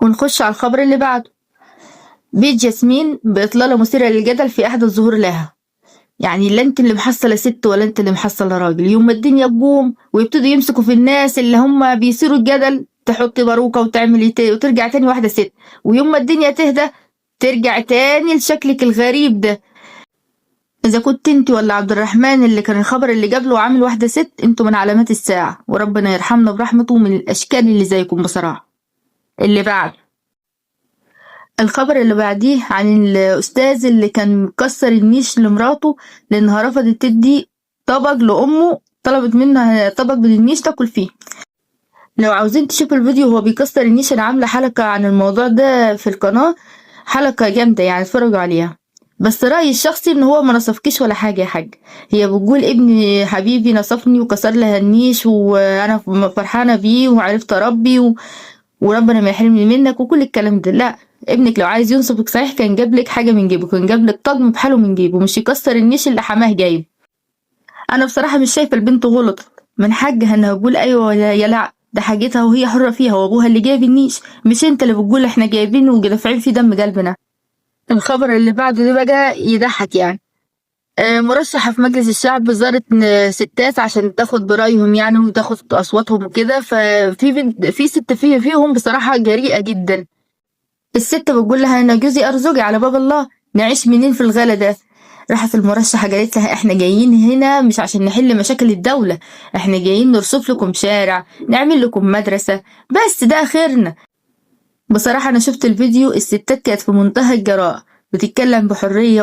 ونخش على الخبر اللي بعده. بيج ياسمين بإطلالة مثيرة للجدل في أحد الظهور لها. يعني لا انت اللي محصلة ست ولا انت اللي محصلة راجل، يوم ما الدنيا تقوم ويبتدوا يمسكوا في الناس اللي هم بيثيروا الجدل تحطي باروكة وتعملي وترجع تاني واحدة ست، ويوم ما الدنيا تهدى ترجع تاني لشكلك الغريب ده. إذا كنت انت ولا عبد الرحمن اللي كان الخبر اللي قبله عامل واحدة ست، انتوا من علامات الساعة، وربنا يرحمنا برحمته من الأشكال اللي زيكم بصراحة. اللي بعد الخبر اللي بعديه عن الأستاذ اللي كان مكسر النيش لمراته لأنها رفضت تدي طبق لأمه، طلبت منها طبق من النيش تاكل فيه. لو عاوزين تشوفوا الفيديو وهو بيكسر النيش، أنا عاملة حلقة عن الموضوع ده في القناة، حلقة جامدة يعني اتفرجوا عليها. بس رأيي الشخصي إن هو ما نصفكيش ولا حاجة يا حاج. هي بتقول ابني حبيبي نصفني وكسر لها النيش وأنا فرحانة بيه وعرفت أربي وربنا ما يحرمني منك وكل الكلام ده. لا، ابنك لو عايز ينصفك صحيح كان جاب لك حاجه من جيبه، كان جاب لك طقم بحاله من جيبه، مش يكسر النيش اللي حماه جايب. انا بصراحه مش شايفه البنت غلط، من حقها انها تقول ايوه ولا يا لا، ده حاجتها وهي حره فيها، وابوها اللي جايب النيش، مش انت اللي بتقول احنا جايبينه ودافعين في دم قلبنا. الخبر اللي بعده ده بقى يضحك يعني. مرشحة في مجلس الشعب زارت ستات عشان تاخد برأيهم يعني وتاخد أصواتهم وكده، ففي بنت في ست فيهم بصراحة جريئة جدا. الست بتقول لها انا جوزي ارزقي على باب الله، نعيش منين في الغلا ده. راحت المرشحة قالت لها احنا جايين هنا مش عشان نحل مشاكل الدولة، احنا جايين نرصف لكم شارع، نعمل لكم مدرسة، بس ده اخرنا. بصراحة انا شفت الفيديو، الستات كانت في منتهى الجراءة، بتتكلم بحرية